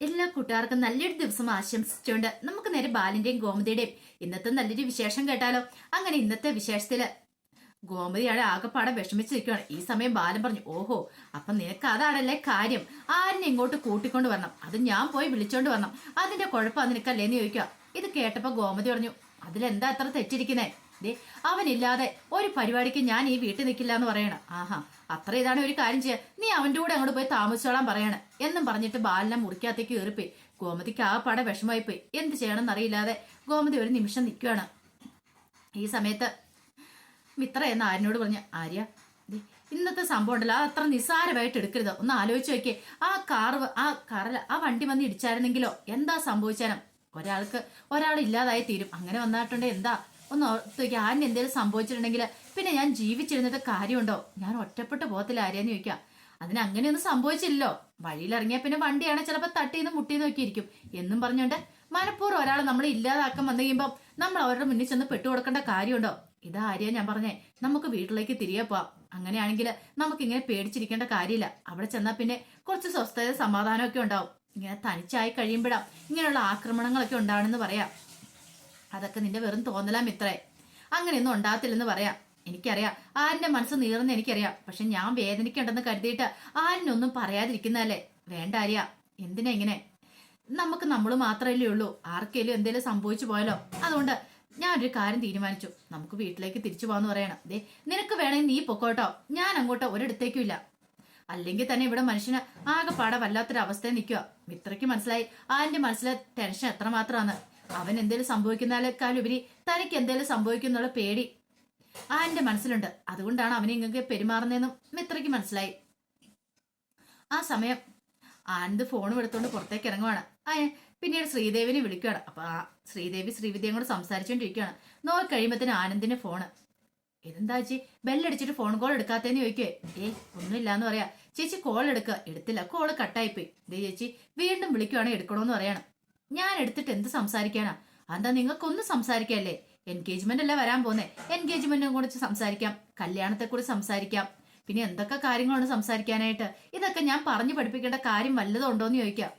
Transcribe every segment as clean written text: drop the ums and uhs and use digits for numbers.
എല്ലാ കൂട്ടുകാർക്കും നല്ലൊരു ദിവസം ആശംസിച്ചുകൊണ്ട് നമുക്ക് നേരെ ബാലിന്റെയും ഗോമതിയുടെയും ഇന്നത്തെ നല്ലൊരു വിശേഷം കേട്ടാലോ. അങ്ങനെ ഇന്നത്തെ വിശേഷത്തില് ഗോമതിയാണ് ആകെപ്പാടെ വിഷമിച്ച് നിൽക്കുകയാണ്. ഈ സമയം ബാലൻ പറഞ്ഞു, ഓഹോ, അപ്പൊ നിനക്ക് അതാണല്ലേ കാര്യം. ആരിനെ ഇങ്ങോട്ട് കൂട്ടിക്കൊണ്ട് വരണം, അത് ഞാൻ പോയി വിളിച്ചോണ്ട് വരണം, അതിന്റെ കുഴപ്പം നിനക്കല്ലേന്ന് ചോദിക്കുക. ഇത് കേട്ടപ്പോ ഗോമതി പറഞ്ഞു, അതിലെന്താ അത്ര തെറ്റിരിക്കുന്നേ? ദേ, അവനില്ലാതെ ഒരു പരിപാടിക്ക് ഞാൻ ഈ വീട്ടിൽ നിൽക്കില്ല എന്ന് പറയണ. ആഹാ, അത്ര ഇതാണ് ഒരു കാര്യം ചെയ്യാ, നീ അവന്റെ കൂടെ അങ്ങോട്ട് പോയി താമസിച്ചോളാൻ പറയണ എന്നും പറഞ്ഞിട്ട് ബാലനെ മുറിക്കകത്തേക്ക് കയറിപ്പോയി. ഗോമതിക്ക് ആകെപ്പാടെ വിഷമമായി പോയി. എന്ത് ചെയ്യണമെന്ന് അറിയില്ലാതെ ഗോമതി ഒരു നിമിഷം നിൽക്കുകയാണ്. ഈ സമയത്ത് മിത്ര എന്ന ആര്യനോട് പറഞ്ഞ, ആര്യ, ഇന്നത്തെ സംഭവം ഉണ്ടല്ലോ, അത് അത്ര നിസ്സാരമായിട്ട് എടുക്കരുത്, ഒന്ന് ആലോചിച്ച് നോക്കിയേ. ആ കാറിൽ ആ വണ്ടി വന്ന് ഇടിച്ചായിരുന്നെങ്കിലോ എന്താ സംഭവിച്ചാലും ഒരാൾ ഇല്ലാതായി തീരും. അങ്ങനെ വന്നിട്ടുണ്ട് എന്താ ഒന്ന് ഓർത്ത് ആരിന് എന്തെങ്കിലും സംഭവിച്ചിട്ടുണ്ടെങ്കിൽ പിന്നെ ഞാൻ ജീവിച്ചിരുന്നിട്ട് കാര്യമുണ്ടോ? ഞാൻ ഒറ്റപ്പെട്ട് പോകത്തില്ല ആര്യാന്ന് ചോദിക്കാം. അതിന് അങ്ങനെയൊന്നും സംഭവിച്ചില്ലല്ലോ, വഴിയിലിറങ്ങിയാൽ പിന്നെ വണ്ടിയാണ് ചിലപ്പോൾ തട്ടിന്ന് മുട്ടിന്ന് നോക്കിയിരിക്കും എന്നും പറഞ്ഞുകൊണ്ട് മനഃപൂർവ്വം ഒരാൾ നമ്മളെ ഇല്ലാതാക്കാൻ വന്നു കഴിയുമ്പോൾ നമ്മൾ അവരുടെ മുന്നിൽ ചെന്ന് പെട്ടുകൊടുക്കേണ്ട കാര്യമുണ്ടോ? ഇതാ ആര്യ ഞാൻ പറഞ്ഞേ, നമുക്ക് വീട്ടിലേക്ക് തിരികെ പോവാം. അങ്ങനെയാണെങ്കിൽ നമുക്കിങ്ങനെ പേടിച്ചിരിക്കേണ്ട കാര്യമില്ല. അവിടെ ചെന്നാൽ പിന്നെ കുറച്ച് സ്വസ്ഥത സമാധാനമൊക്കെ ഉണ്ടാവും. ഇങ്ങനെ തനിച്ചായി കഴിയുമ്പോഴാ ഇങ്ങനെയുള്ള ആക്രമണങ്ങളൊക്കെ ഉണ്ടാവണമെന്ന് പറയാം. അതൊക്കെ നിന്റെ വെറും തോന്നലാ മിത്രേ, അങ്ങനെയൊന്നും ഉണ്ടാകത്തില്ലെന്ന് പറയാം. എനിക്കറിയാം ആരിന്റെ മനസ്സ് നീറുന്ന എനിക്കറിയാം. പക്ഷെ ഞാൻ വേദനിക്കണ്ടെന്ന് കരുതിയിട്ട് ആരിനൊന്നും പറയാതിരിക്കുന്നതല്ലേ. വേണ്ട ആര്യ, എന്തിനാ ഇങ്ങനെ? നമുക്ക് നമ്മൾ മാത്രമല്ലേ ഉള്ളൂ, ആർക്കെങ്കിലും എന്തെങ്കിലും സംഭവിച്ചു പോയാലോ. അതുകൊണ്ട് ഞാനൊരു കാര്യം തീരുമാനിച്ചു, നമുക്ക് വീട്ടിലേക്ക് തിരിച്ചു പോകാന്ന് പറയണം. ദേ, നിനക്ക് വേണമെങ്കിൽ നീ പൊക്കോട്ടോ, ഞാൻ അങ്ങോട്ടോ ഒരിടത്തേക്കും ഇല്ല. അല്ലെങ്കിൽ തന്നെ ഇവിടെ മനുഷ്യന് ആകെപ്പാടെ വല്ലാത്തൊരു അവസ്ഥയിൽ നിൽക്കുക. മിത്രയ്ക്ക് മനസ്സിലായി ആന്റെ മനസ്സിലെ ടെൻഷൻ എത്രമാത്രമാണ്. അവൻ എന്തേലും സംഭവിക്കുന്നതിനേക്കാളുപരി തനിക്ക് എന്തേലും സംഭവിക്കുന്നുള്ള പേടി ആന്റെ മനസ്സിലുണ്ട്. അതുകൊണ്ടാണ് അവനെ ഇങ്ങനെ പെരുമാറുന്നതെന്നും മിത്രയ്ക്ക് മനസ്സിലായി. ആ സമയം ആനന്ദ് ഫോണും എടുത്തോണ്ട് പുറത്തേക്ക് ഇറങ്ങുവാണ്. പിന്നീട് ശ്രീദേവിനെ വിളിക്കുകയാണ്. അപ്പൊ ആ ശ്രീദേവി ശ്രീവിദ്യയും കൂടെ സംസാരിച്ചുകൊണ്ടിരിക്കുകയാണ്. നോക്കി കഴിയുമ്പത്തിന് ആനന്ദിന്റെ ഫോണ്. ഇതെന്താ ചേച്ചി ബെല്ലടിച്ചിട്ട് ഫോൺ കോൾ എടുക്കാത്തേന്ന് ചോദിക്കേ. ഒന്നുമില്ലാന്ന് പറയാ. ചേച്ചി കോൾ എടുക്കുക, എടുത്തില്ല, കോള് കട്ടായിപ്പോയി. ഇതേ ചേച്ചി വീണ്ടും വിളിക്കുവാണെങ്കിൽ എടുക്കണോന്ന് പറയണം. ഞാൻ എടുത്തിട്ട് എന്ത് സംസാരിക്കാനാ? എന്താ നിങ്ങൾക്കൊന്നും സംസാരിക്കല്ലേ? എൻഗേജ്മെന്റ് അല്ലേ വരാൻ പോന്നെ, എൻഗേജ്മെന്റിനെ കുറിച്ച് സംസാരിക്കാം, കല്യാണത്തെ കുറിച്ച് സംസാരിക്കാം, പിന്നെ എന്തൊക്കെ കാര്യങ്ങളാണ് സംസാരിക്കാനായിട്ട്? ഇതൊക്കെ ഞാൻ പറഞ്ഞു പഠിപ്പിക്കേണ്ട കാര്യം വല്ലതും ഉണ്ടോന്ന് ചോദിക്കാം.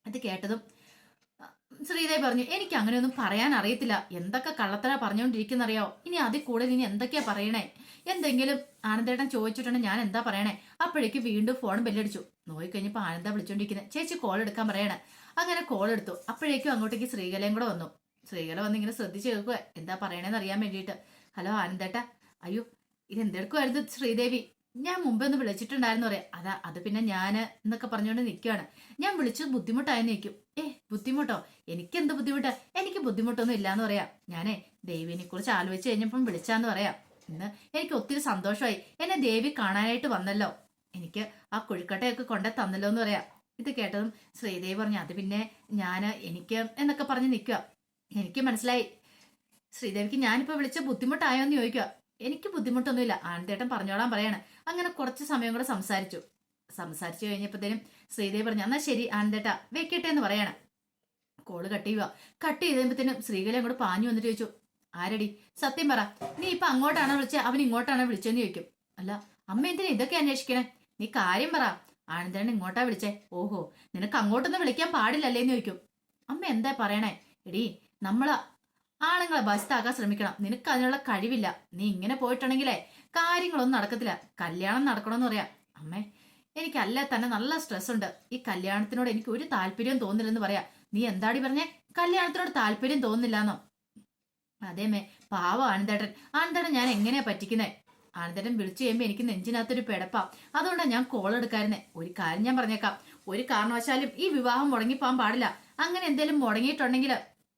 അത് കേട്ടതും ശ്രീദേവി പറഞ്ഞു, എനിക്ക് അങ്ങനെയൊന്നും പറയാൻ അറിയത്തില്ല, എന്തൊക്കെ കള്ളത്തരാ പറഞ്ഞുകൊണ്ടിരിക്കുന്നറിയാവോ? ഇനി അതിൽ കൂടുതൽ ഇനി എന്തൊക്കെയാ പറയണേ? എന്തെങ്കിലും ആനന്ദേട്ടൻ ചോദിച്ചിട്ടുണ്ടെങ്കിൽ ഞാൻ എന്താ പറയണേ? അപ്പോഴേക്ക് വീണ്ടും ഫോൺ ബെല്ലടിച്ചു. നോക്കിക്കഴിഞ്ഞപ്പോ ആനന്ദ വിളിച്ചോണ്ടിരിക്കുന്നത്. ചേച്ചി കോൾ എടുക്കാൻ പറയണേ. അങ്ങനെ കോൾ എടുത്തു. അപ്പോഴേക്കും അങ്ങോട്ടേക്ക് ശ്രീകലയും കൂടെ വന്നു. ശ്രീകല വന്ന് ഇങ്ങനെ ശ്രദ്ധിച്ചു കേൾക്കുക, എന്താ പറയണേന്ന് അറിയാൻ വേണ്ടിയിട്ട്. ഹലോ ആനന്ദേട്ടാ. അയ്യോ, ഇതെന്തെടുക്കുമായിരുന്നു ശ്രീദേവി? ഞാൻ മുമ്പേ ഒന്ന് വിളിച്ചിട്ടുണ്ടായിരുന്നു പറയാം. അത് പിന്നെ ഞാൻ എന്നൊക്കെ പറഞ്ഞുകൊണ്ട് നിൽക്കുകയാണ്. ഞാൻ വിളിച്ചത് ബുദ്ധിമുട്ടായെന്ന് നിൽക്കും. ബുദ്ധിമുട്ടോ? എനിക്കെന്ത് ബുദ്ധിമുട്ട്? എനിക്ക് ബുദ്ധിമുട്ടൊന്നും ഇല്ലാന്ന് പറയാം. ഞാനേ ദേവിനെ കുറിച്ച് ആലോചിച്ച് കഴിഞ്ഞപ്പം വിളിച്ചാന്ന് പറയാം. ഇന്ന് എനിക്ക് ഒത്തിരി സന്തോഷമായി, എന്നെ ദേവി കാണാനായിട്ട് വന്നല്ലോ, എനിക്ക് ആ കുഴിക്കട്ടയൊക്കെ കൊണ്ടേ തന്നല്ലോ എന്ന് പറയാം. ഇത് കേട്ടതും ശ്രീദേവി പറഞ്ഞു, അത് പിന്നെ എനിക്ക് എന്നൊക്കെ പറഞ്ഞ് നിൽക്കുക. എനിക്ക് മനസ്സിലായി ശ്രീദേവിക്ക് ഞാനിപ്പോ വിളിച്ച ബുദ്ധിമുട്ടായോ എന്ന് ചോദിക്കുക. എനിക്ക് ബുദ്ധിമുട്ടൊന്നുമില്ല, ആനന്ദേട്ടൻ പറഞ്ഞോളാൻ പറയാണ്. അങ്ങനെ കുറച്ച് സമയം കൂടെ സംസാരിച്ചു കഴിഞ്ഞപ്പോഴത്തേനും ശ്രീദേവി പറഞ്ഞു, എന്നാ ശരി ആനന്ദേട്ട വെക്കട്ടെ എന്ന് പറയാണ്. കോള് കട്ട് ചെയ്തപ്പോഴത്തേനും ശ്രീകല അങ്ങോട്ട് പാഞ്ഞു വന്നിട്ട് ചോദിച്ചു, ആരടി സത്യം പറ, നീ ഇപ്പൊ അങ്ങോട്ടാണോ വിളിച്ചത് അവൻ ഇങ്ങോട്ടാണോ വിളിച്ചെന്ന് ചോദിക്കും. അല്ല അമ്മ എന്തിനാ ഇതൊക്കെ അന്വേഷിക്കണേ? നീ കാര്യം പറ. ആനന്ദേട്ടൻ ഇങ്ങോട്ടാ വിളിച്ചേ. ഓഹോ, നിനക്ക് അങ്ങോട്ടൊന്നും വിളിക്കാൻ പാടില്ലല്ലേന്ന് ചോദിക്കും. അമ്മ എന്താ പറയണേ? എടി, നമ്മള് ആണുങ്ങളെ ബസ്താക്കാൻ ശ്രമിക്കണം, നിനക്ക് അതിനുള്ള കഴിവില്ല. നീ ഇങ്ങനെ പോയിട്ടുണ്ടെങ്കിലേ കാര്യങ്ങളൊന്നും നടക്കത്തില്ല, കല്യാണം നടക്കണമെന്ന് പറയാം. അമ്മേ, എനിക്കല്ലേ തന്നെ നല്ല സ്ട്രെസ് ഉണ്ട്, ഈ കല്യാണത്തിനോട് എനിക്ക് ഒരു താല്പര്യവും തോന്നില്ലെന്ന് പറയാം. നീ എന്താടി പറഞ്ഞേ? കല്യാണത്തിനോട് താല്പര്യം തോന്നില്ലാന്നോ? അതേമേ, പാവം ആനന്ദേട്ടൻ ഞാൻ എങ്ങനെയാ പറ്റിക്കുന്നേ? ആനന്ദേട്ടൻ വിളിച്ചു കഴിയുമ്പോ എനിക്ക് നെഞ്ചിനകത്തൊരു പിടപ്പാ, അതുകൊണ്ടാണ് ഞാൻ കോൾ എടുക്കായിരുന്നേ. ഒരു കാര്യം ഞാൻ പറഞ്ഞേക്കാം, ഒരു കാരണവശാലും ഈ വിവാഹം മുടങ്ങിപ്പോകാൻ പാടില്ല. അങ്ങനെ എന്തെങ്കിലും മുടങ്ങിയിട്ടുണ്ടെങ്കിൽ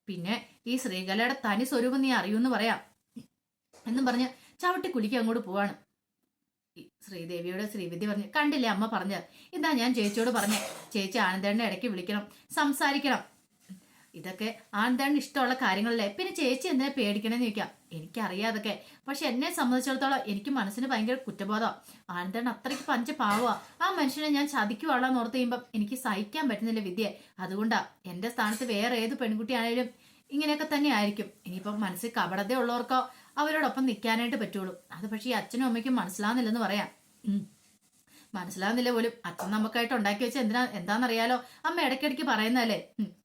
പിന്നെ ഈ ശ്രീകലയുടെ തനി സ്വരൂപം നീ അറിയൂന്ന് പറയാം എന്നും പറഞ്ഞ് ചവിട്ടി കുലിക്ക് അങ്ങോട്ട് പോവാണ്. ശ്രീദേവിയോട് ശ്രീവിദ്യ പറഞ്ഞു, കണ്ടില്ലേ അമ്മ പറഞ്ഞത്? ഇതാ ഞാൻ ചേച്ചിയോട് പറഞ്ഞേ, ചേച്ചി ആനന്ദേട്ടനെ ഇടയ്ക്ക് വിളിക്കണം, സംസാരിക്കണം. ഇതൊക്കെ ആനന്ദേട്ടന് ഇഷ്ടമുള്ള കാര്യങ്ങളല്ലേ, പിന്നെ ചേച്ചി എന്തിനാ പേടിക്കണമെന്ന് ചോദിക്കാം. എനിക്കറിയാം അതൊക്കെ, പക്ഷെ എന്നെ സംബന്ധിച്ചിടത്തോളം എനിക്ക് മനസ്സിന് ഭയങ്കര കുറ്റബോധം. ആനന്ദേട്ടൻ അത്രയ്ക്ക് പഞ്ചപാവാ, ആ മനുഷ്യനെ ഞാൻ ചതിക്കുവാളാന്ന് ഓർത്ത് കഴിയുമ്പം എനിക്ക് സഹിക്കാൻ പറ്റുന്നില്ല വിദ്യ. അതുകൊണ്ടാ എന്റെ സ്ഥാനത്ത് വേറെ ഏത് പെൺകുട്ടിയാണേലും ഇങ്ങനെയൊക്കെ തന്നെ ആയിരിക്കും. ഇനിയിപ്പം മനസ്സിൽ കപടത ഉള്ളവർക്കോ അവരോടൊപ്പം നിൽക്കാനായിട്ട് പറ്റുള്ളൂ. അത് പക്ഷേ ഈ അച്ഛനും അമ്മയ്ക്കും മനസ്സിലാവുന്നില്ലെന്ന് പറയാം. മനസ്സിലാവുന്നില്ല പോലും. അച്ഛൻ നമുക്കായിട്ട് ഉണ്ടാക്കി വെച്ച എന്താണെന്നറിയാലോ. അമ്മ ഇടയ്ക്കിടയ്ക്ക് പറയുന്നതല്ലേ,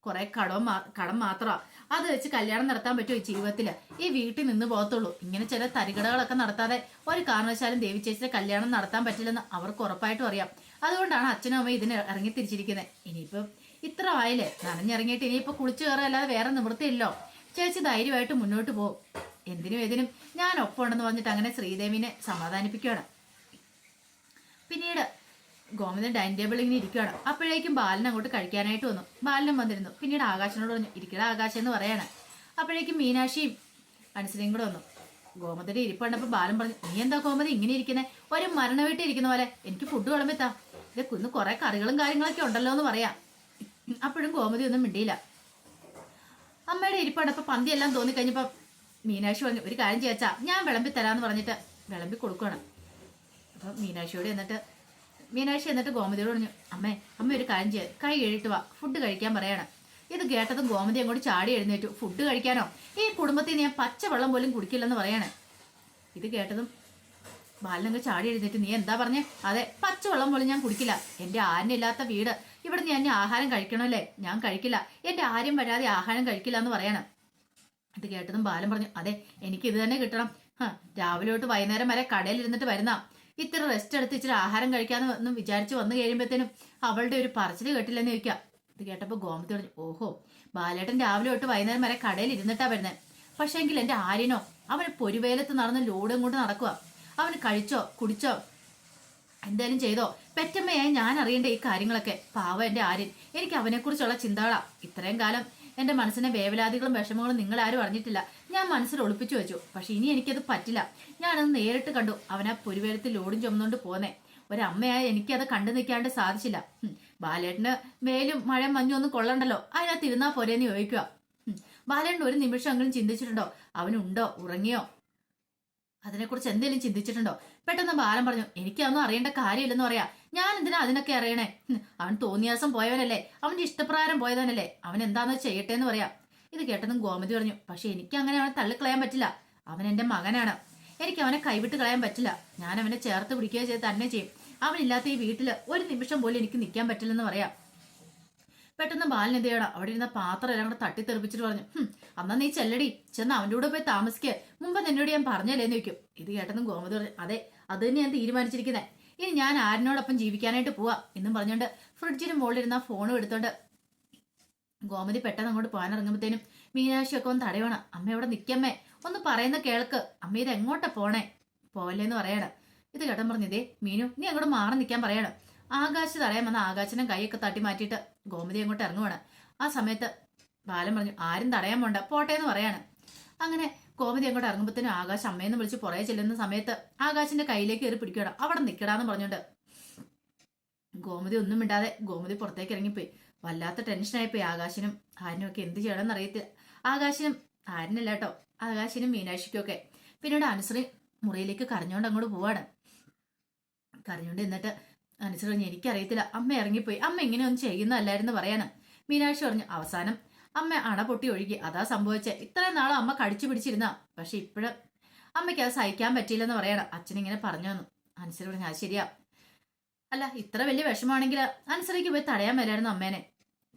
കുറെ കടം മാത്രമാ, അത് വെച്ച് കല്യാണം നടത്താൻ പറ്റുമോ ഈ ജീവിതത്തില്? ഈ വീട്ടിൽ നിന്ന് പോകത്തുള്ളൂ. ഇങ്ങനെ ചില തരികടകളൊക്കെ നടത്താതെ ഒരു കാരണവശാലും ദേവി ചേച്ചിയുടെ കല്യാണം നടത്താൻ പറ്റില്ലെന്ന് അവർക്ക് ഉറപ്പായിട്ടും അറിയാം. അതുകൊണ്ടാണ് അച്ഛനും അമ്മയും ഇതിന് ഇറങ്ങി തിരിച്ചിരിക്കുന്നത്. ഇനിയിപ്പം ഇത്ര ആയില്ലേ, നനഞ്ഞിറങ്ങിയിട്ട് ഇനിയിപ്പോ കുളിച്ചു കയറല്ലാതെ വേറെ നിവൃത്തിയില്ലോ. ചേച്ചി ധൈര്യമായിട്ട് മുന്നോട്ട് പോകും. എന്തിനും ഏതിനും ഞാൻ ഒപ്പം ഉണ്ടെന്ന് പറഞ്ഞിട്ട് അങ്ങനെ ശ്രീദേവിനെ സമാധാനിപ്പിക്കുകയാണ്. പിന്നീട് ഗോമതൻ ഡൈനിങ് ടേബിളിൽ ഇങ്ങനെ ഇരിക്കുകയാണ്. അപ്പോഴേക്കും ബാലൻ അങ്ങോട്ട് കഴിക്കാനായിട്ട് വന്നു. ബാലനും വന്നിരുന്നു. പിന്നീട് ആകാശനോട് പറഞ്ഞു, ഇരിക്കട ആകാശം എന്ന് പറയാണ്. അപ്പോഴേക്കും മീനാക്ഷിയും അനുസരിയും കൂടെ വന്നു. ഗോമതിയുടെ ഇരിപ്പ് കണ്ടപ്പോൾ ബാലൻ പറഞ്ഞു, നീ എന്താ ഗോമതി ഇങ്ങനെ ഇരിക്കുന്നത്? ഒരു മരണ വീട്ടിൽ ഇരിക്കുന്ന പോലെ. എനിക്ക് ഫുഡ് വിളമ്പെത്താ. ഇത് കുന്ന് കുറെ കറികളും കാര്യങ്ങളൊക്കെ ഉണ്ടല്ലോ എന്ന് പറയാം. അപ്പോഴും ഗോമതി ഒന്നും മിണ്ടിയില്ല. അമ്മയുടെ ഇരിപ്പടപ്പം പന്തിയെല്ലാം തോന്നിക്കഴിഞ്ഞപ്പോൾ മീനാക്ഷി പറഞ്ഞു, ഒരു കാര്യം ചെയ്യാച്ചാ, ഞാൻ വിളമ്പി തരാമെന്ന് പറഞ്ഞിട്ട് വിളമ്പി കൊടുക്കണം. അപ്പം മീനാക്ഷി എന്നിട്ട് ഗോമതിയോട് പറഞ്ഞു, അമ്മ ഒരു കാര്യം ചെയ്യാം, കൈ കഴുകിട്ട് വാ, ഫുഡ് കഴിക്കാൻ പറയണം. ഇത് കേട്ടതും ഗോമതി അങ്ങോട്ട് ചാടി എഴുന്നേറ്റു. ഫുഡ് കഴിക്കാനോ? ഈ കുടുംബത്തിൽ ഞാൻ പച്ചവെള്ളം പോലും കുടിക്കില്ലെന്ന് പറയാണ്. ഇത് കേട്ടതും ബാലനങ്ങ് ചാടി എഴുന്നേറ്റ്, നീ എന്താ പറഞ്ഞേ? അതെ, പച്ചവെള്ളം പോലും ഞാൻ കുടിക്കില്ല. എൻ്റെ ആരിനില്ലാത്ത വീട്, ഇവിടെ ഞാൻ ആഹാരം കഴിക്കണമല്ലേ? ഞാൻ കഴിക്കില്ല. എൻ്റെ ആരും വരാതെ ആഹാരം കഴിക്കില്ല എന്ന് പറയണം. ഇത് കേട്ടതും ബാലൻ പറഞ്ഞു, അതെ, എനിക്ക് ഇത് തന്നെ കിട്ടണം. രാവിലെ തൊട്ട് വൈകുന്നേരം വരെ കടയിൽ ഇരുന്നിട്ട് വരുന്ന, ഇത്ര റെസ്റ്റ് എടുത്ത് ഇച്ചിരി ആഹാരം കഴിക്കാന്ന് വിചാരിച്ച് വന്നു കഴിയുമ്പോഴത്തേനും അവളുടെ ഒരു പറച്ചിൽ കേട്ടില്ലെന്ന് ചോദിക്കാം. ഇത് കേട്ടപ്പോൾ ഗോമതി പറഞ്ഞു, ഓഹോ, ബാലേട്ടൻ രാവിലെ തൊട്ട് വൈകുന്നേരം വരെ കടയിൽ ഇരുന്നിട്ടാ വരുന്നത്. പക്ഷേ എങ്കിൽ എൻ്റെ ആര്യനോ, അവന് പൊരുവേലത്ത് നടന്ന് ലോഡും കൊണ്ട് നടക്കുക. അവന് കഴിച്ചോ കുടിച്ചോ എന്തായാലും ചെയ്തോ? പെറ്റമ്മയായി ഞാൻ അറിയേണ്ട ഈ കാര്യങ്ങളൊക്കെ. പാവം എൻ്റെ ആര്യൻ. എനിക്ക് അവനെക്കുറിച്ചുള്ള ചിന്തകളാ. ഇത്രയും കാലം എൻ്റെ മനസ്സിനെ വേവലാതികളും വിഷമങ്ങളും നിങ്ങളാരും അറിഞ്ഞിട്ടില്ല. ഞാൻ മനസ്സിൽ ഒളിപ്പിച്ചു വെച്ചു. പക്ഷെ ഇനി എനിക്കത് പറ്റില്ല. ഞാനത് നേരിട്ട് കണ്ടു. അവനാ പൊരുവേലത്തിൽ ലോഡും ചുമന്നുകൊണ്ട് പോന്നേ. ഒരമ്മയായി എനിക്കത് കണ്ടു നിൽക്കാണ്ട് സാധിച്ചില്ല. ബാലേട്ടന് മേലും മഴ മഞ്ഞും ഒന്നും കൊള്ളണ്ടല്ലോ, അതിനകത്ത് ഇരുന്നാ പോരേന്ന് ചോദിക്കുക. ബാലേട്ടൻ ഒരു നിമിഷമെങ്കിലും ചിന്തിച്ചിട്ടുണ്ടോ അവനുണ്ടോ ഉറങ്ങിയോ അതിനെക്കുറിച്ച് എന്തെങ്കിലും ചിന്തിച്ചിട്ടുണ്ടോ? പെട്ടെന്ന് ബാലൻ പറഞ്ഞു, എനിക്കതൊന്നും അറിയേണ്ട കാര്യമില്ലെന്ന് പറയാ. ഞാൻ എന്തിനാ അതിനൊക്കെ അറിയണേ? അവൻ തോന്നിയാസം പോയവനല്ലേ, അവന്റെ ഇഷ്ടപ്രകാരം പോയവനല്ലേ, അവൻ എന്താണെന്ന് ചെയ്യട്ടെ എന്ന് പറയാം. ഇത് കേട്ടതും ഗോമതി പറഞ്ഞു, പക്ഷെ എനിക്ക് അങ്ങനെ അവനെ തള്ളിക്കളയാൻ പറ്റില്ല. അവൻ എൻ്റെ മകനാണ്. എനിക്ക് അവനെ കൈവിട്ട് കളയാൻ പറ്റില്ല. ഞാൻ അവനെ ചേർത്ത് പിടിക്കുകയോ ചെയ്ത് തന്നെ ചെയ്യും. അവനില്ലാത്ത ഈ വീട്ടില് ഒരു നിമിഷം പോലും എനിക്ക് നിൽക്കാൻ പറ്റില്ലെന്ന് പറയാം. പെട്ടെന്ന് ബാലൻ എന്ത് ചെയ്യണം, അവിടെ ഇരുന്ന പാത്രം എല്ലാം കൂടെ തട്ടിത്തെറിപ്പിച്ചിട്ട് പറഞ്ഞു, അന്നാ നീ ചെല്ലടി, ചെന്ന് അവൻ്റെ കൂടെ പോയി താമസിക്കുക. മുമ്പ് നിന്നോട് ഞാൻ പറഞ്ഞല്ലേന്ന് ചോദിക്കും. ഇത് കേട്ടതും ഗോമതി പറഞ്ഞു, അതെ, അത് തന്നെ ഞാൻ തീരുമാനിച്ചിരിക്കുന്നത്. ഇനി ഞാൻ ആരിനോടൊപ്പം ജീവിക്കാനായിട്ട് പോവാ എന്നും പറഞ്ഞുകൊണ്ട് ഫ്രിഡ്ജിന് മുകളിലിരുന്ന ഫോണും എടുത്തോണ്ട് ഗോമതി പെട്ടെന്ന് അങ്ങോട്ട് പോകാനിറങ്ങുമ്പോഴത്തേനും മീനാക്ഷിയൊക്കെ ഒന്ന് തടയണം. അമ്മ ഇവിടെ നിൽക്കമ്മേ, ഒന്ന് പറയുന്ന കേൾക്ക്. അമ്മ ഇത് എങ്ങോട്ടാ പോണേ? പോവല്ലേന്ന് പറയണം. ഇത് കേട്ടൻ പറഞ്ഞു, ഇതേ മീനു, നീ അങ്ങോട്ട് മാറി നിൽക്കാൻ പറയണം. ആകാശ് തടയാൻ വന്ന ആകാശനും കൈയൊക്കെ തട്ടി മാറ്റിയിട്ട് ഗോമതി അങ്ങോട്ട് ഇറങ്ങുവാണ്. ആ സമയത്ത് ബാലൻ പറഞ്ഞു, ആരും തടയാൻ പോണ്ട, പോട്ടെ എന്ന് പറയാണ്. അങ്ങനെ ഗോമതി അങ്ങോട്ട് ഇറങ്ങുമ്പോഴത്തേനും ആകാശ് അമ്മയെന്ന് വിളിച്ച് പുറകെ ചെല്ലുന്ന സമയത്ത് ആകാശിന്റെ കയ്യിലേക്ക് കയറി പിടിക്കണം. അവിടെ നിൽക്കടാന്ന് പറഞ്ഞോണ്ട് ഗോമതി ഒന്നും മിണ്ടാതെ ഗോമതി പുറത്തേക്ക് ഇറങ്ങിപ്പോയി. വല്ലാത്ത ടെൻഷനായിപ്പോയി ആകാശിനും ആരിനും ഒക്കെ. എന്ത് ചെയ്യണമെന്ന് അറിയത്തില്ല. ആകാശിനും ആരിനല്ല കേട്ടോ, ആകാശിനും മീനാക്ഷിക്കും ഒക്കെ. പിന്നീട് അനുസരി മുറിയിലേക്ക് കരഞ്ഞോണ്ട് അങ്ങോട്ട് പോവാണ്. കരഞ്ഞോണ്ട് എന്നിട്ട് അനുസരി പറഞ്ഞു, എനിക്കറിയത്തില്ല, അമ്മ ഇറങ്ങിപ്പോയി, അമ്മ ഇങ്ങനെ ഒന്നും ചെയ്യുന്നതല്ലായിരുന്നു പറയാണ്. മീനാക്ഷി പറഞ്ഞു, അവസാനം അമ്മ അണ പൊട്ടി ഒഴുകി, അതാ സംഭവിച്ചേ. ഇത്രയും നാളും അമ്മ കടിച്ചു പിടിച്ചിരുന്ന, പക്ഷെ ഇപ്പോഴും അമ്മയ്ക്ക് അത് സഹിക്കാൻ പറ്റിയില്ലെന്ന് പറയണം. അച്ഛനിങ്ങനെ പറഞ്ഞു തന്നു. അനുസരി പറഞ്ഞു, അത് ശരിയാ. അല്ല, ഇത്ര വലിയ വിഷമമാണെങ്കിൽ അനുസരിക്ക് പോയി തടയാൻ മേലായിരുന്നു അമ്മേനെ.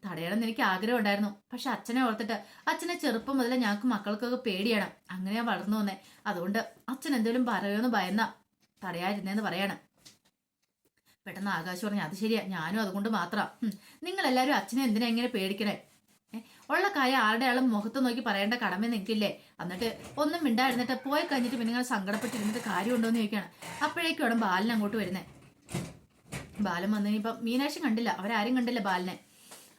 തടയണമെന്ന് എനിക്ക് ആഗ്രഹം ഉണ്ടായിരുന്നു. പക്ഷെ അച്ഛനെ ഓർത്തിട്ട്, അച്ഛനെ ചെറുപ്പം മുതലേ ഞങ്ങൾക്ക് മക്കൾക്കൊക്കെ പേടിയാണ്. അങ്ങനെയാ വളർന്നു വന്നേ. അതുകൊണ്ട് അച്ഛൻ എന്തെങ്കിലും പറയുമെന്ന് ഭയന്ന തടയാതിരുന്നേന്ന് പറയാണ്. പെട്ടെന്ന് ആകാശ് പറഞ്ഞു, അത് ശരിയാ, ഞാനും അതുകൊണ്ട് മാത്രം. നിങ്ങളെല്ലാവരും അച്ഛനെ എന്തിനാ ഇങ്ങനെ പേടിക്കണേ? ഉള്ള കാര്യം ആരുടെ ആളും മുഖത്ത് നോക്കി പറയേണ്ട കടമ നിൽക്കില്ലേ? എന്നിട്ട് ഒന്നും മിണ്ടായിരുന്നിട്ട് പോയി കഴിഞ്ഞിട്ട് പിന്നെ നിങ്ങൾ സങ്കടപ്പെട്ടിരുന്നിട്ട് കാര്യമുണ്ടോ എന്ന് ചോദിക്കുകയാണ്. അപ്പോഴേക്കും അവിടെ ബാലൻ അങ്ങോട്ട് വരുന്നേ. ബാലൻ വന്നു കഴിഞ്ഞപ്പം മീനാക്ഷി കണ്ടില്ല, അവരാരും കണ്ടില്ല ബാലനെ.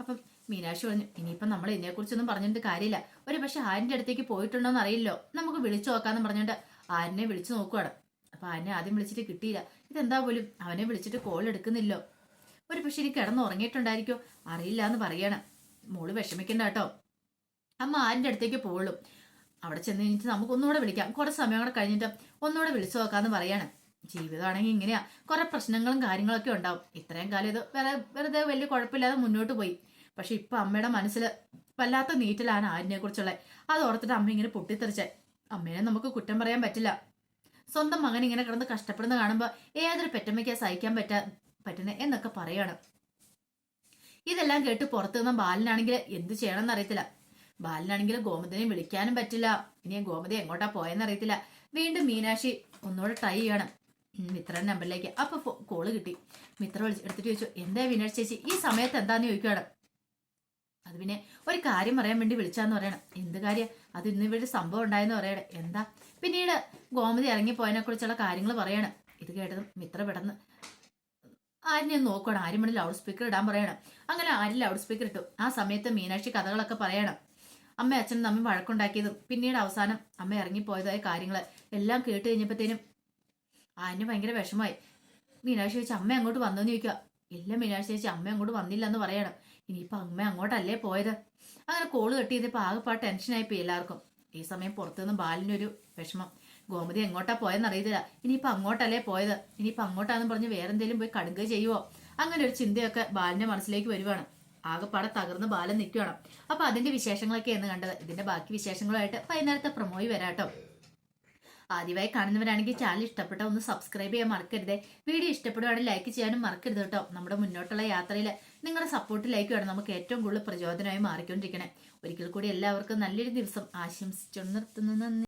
അപ്പം മീനാക്ഷി പറഞ്ഞു, ഇനിയിപ്പം നമ്മൾ ഇതിനെക്കുറിച്ചൊന്നും പറഞ്ഞിട്ട് കാര്യമില്ല. ഒരു പക്ഷെ ആരിൻ്റെ അടുത്തേക്ക് പോയിട്ടുണ്ടോന്ന് അറിയില്ലോ, നമുക്ക് വിളിച്ചു നോക്കാന്ന് പറഞ്ഞുകൊണ്ട് ആരിനെ വിളിച്ചു നോക്കുവാണ്. അപ്പൊ ആരിനെ ആദ്യം വിളിച്ചിട്ട് കിട്ടിയില്ല. ഇതെന്താ പോലും അവനെ വിളിച്ചിട്ട് കോൾ എടുക്കുന്നില്ലോ? ഒരു പക്ഷെ ഇനി കിടന്ന് ഉറങ്ങിയിട്ടുണ്ടായിരിക്കോ, അറിയില്ല എന്ന് പറയണം. മോള് വിഷമിക്കണ്ട കേട്ടോ, അമ്മ ആരിൻ്റെ അടുത്തേക്ക് പോവുള്ളൂ. അവിടെ ചെന്ന് കഴിഞ്ഞിട്ട് നമുക്ക് ഒന്നുകൂടെ വിളിക്കാം, കുറച്ച് സമയം കൂടെ കഴിഞ്ഞിട്ട് ഒന്നുകൂടെ വിളിച്ചു നോക്കാന്ന് പറയാണ്. ജീവിതമാണെങ്കിൽ ഇങ്ങനെയാ, കുറെ പ്രശ്നങ്ങളും കാര്യങ്ങളൊക്കെ ഉണ്ടാവും. ഇത്രയും കാലം ഇത് വെറുതെ വലിയ കുഴപ്പമില്ലാതെ മുന്നോട്ട് പോയി. പക്ഷെ ഇപ്പൊ അമ്മയുടെ മനസ്സിൽ വല്ലാത്ത നീറ്റിലാണ് ആരിനെ കുറിച്ചുള്ള. അത് ഓർത്തിട്ട് അമ്മ ഇങ്ങനെ പൊട്ടിത്തെറിച്ചേ. അമ്മേനെ നമുക്ക് കുറ്റം പറയാൻ പറ്റില്ല. സ്വന്തം മകൻ ഇങ്ങനെ കിടന്ന് കഷ്ടപ്പെടുന്ന കാണുമ്പോൾ ഏതൊരു പെറ്റമ്മയ്ക്കാ സഹിക്കാൻ പറ്റുന്നത് എന്നൊക്കെ പറയാണ്. ഇതെല്ലാം കേട്ട് പുറത്തു നിന്ന ബാലനാണെങ്കിൽ എന്ത് ചെയ്യണമെന്ന് അറിയത്തില്ല. ബാലനാണെങ്കിൽ ഗോമതിനെ വിളിക്കാനും പറ്റില്ല. ഇനി ഗോമതി എങ്ങോട്ടാ പോയെന്ന് അറിയത്തില്ല. വീണ്ടും മീനാക്ഷി ഒന്നുകൂടെ ട്രൈ ചെയ്യണം മിത്രയുടെ നമ്പറിലേക്ക്. അപ്പൊ കോള് കിട്ടി. മിത്ര എടുത്തിട്ട് ചോദിച്ചു, എന്താ മീനാക്ഷി ചേച്ചി ഈ സമയത്ത് എന്താന്ന് ചോദിക്കുകയാണ്. അത് പിന്നെ ഒരു കാര്യം പറയാൻ വേണ്ടി വിളിച്ചാന്ന് പറയണം. എന്ത് കാര്യം? അത് ഇന്ന് ഇവിടെ സംഭവം ഉണ്ടായെന്ന് പറയണേ. എന്താ? പിന്നീട് ഗോമതി ഇറങ്ങിപ്പോയതിനെ കുറിച്ചുള്ള കാര്യങ്ങൾ പറയണം. ഇത് കേട്ടതും മിത്ര പെട്ടെന്ന് ആരിനെ നോക്കണം. ആരും വേണ്ടി ലൗഡ് സ്പീക്കർ ഇടാൻ പറയണം. അങ്ങനെ ആരും ലൗഡ് സ്പീക്കർ ഇട്ടു. ആ സമയത്ത് മീനാക്ഷി കഥകളൊക്കെ പറയണം. അമ്മ അച്ഛനും തമ്മിൽ വഴക്കുണ്ടാക്കിയതും പിന്നീട് അവസാനം അമ്മ ഇറങ്ങിപ്പോയതായ കാര്യങ്ങൾ എല്ലാം കേട്ട് കഴിഞ്ഞപ്പോഴത്തേനും ആരിന് ഭയങ്കര വിഷമമായി. മീനാക്ഷി ചേച്ചി അമ്മ അങ്ങോട്ട് വന്നോന്ന് ചോദിക്കുക. ഇല്ല മീനാക്ഷി ചേച്ചി അമ്മ അങ്ങോട്ട് വന്നില്ല എന്ന് പറയണം. ഇനിയിപ്പോൾ അമ്മ അങ്ങോട്ടല്ലേ പോയത്. അങ്ങനെ കോള് കട്ട് ചെയ്തപ്പോൾ ആകെപ്പാട് ടെൻഷനായിപ്പോയി എല്ലാവർക്കും. ഈ സമയം പുറത്തുനിന്ന് ബാലിനൊരു വിഷമം. ഗോമതി എങ്ങോട്ടാ പോയെന്ന് അറിയത്തില്ല. ഇനിയിപ്പോൾ അങ്ങോട്ടല്ലേ പോയത്. ഇനിയിപ്പോൾ അങ്ങോട്ടാന്ന് പറഞ്ഞ് വേറെന്തെങ്കിലും പോയി കടുക ചെയ്യുവോ? അങ്ങനെ ഒരു ചിന്തയൊക്കെ ബാലിന്റെ മനസ്സിലേക്ക് വരുവാണ്. ആകെപ്പാടെ തകർന്ന് ബാലൻ നിൽക്കുകയാണ്. അപ്പൊ അതിന്റെ വിശേഷങ്ങളൊക്കെയാണ് കണ്ടത്. ഇതിന്റെ ബാക്കി വിശേഷങ്ങളുമായിട്ട് വൈകുന്നേരത്തെ പ്രൊമോയി വരാട്ടോ. ആദ്യമായി കാണുന്നവരാണെങ്കിൽ ചാനൽ ഇഷ്ടപ്പെട്ട ഒന്ന് സബ്സ്ക്രൈബ് ചെയ്യാൻ മറക്കരുതേ. വീഡിയോ ഇഷ്ടപ്പെടുവാണെങ്കിൽ ലൈക്ക് ചെയ്യാനും മറക്കരുത് കേട്ടോ. നമ്മുടെ മുന്നോട്ടുള്ള യാത്രയിൽ നിങ്ങളുടെ സപ്പോർട്ടിലേക്കാണ് നമുക്ക് ഏറ്റവും കൂടുതൽ പ്രചോദനമായി മാറിക്കൊണ്ടിരിക്കണേ. ഒരിക്കൽ കൂടി എല്ലാവർക്കും നല്ലൊരു ദിവസം ആശംസിച്ചു നിർത്തുന്നു. നന്ദി.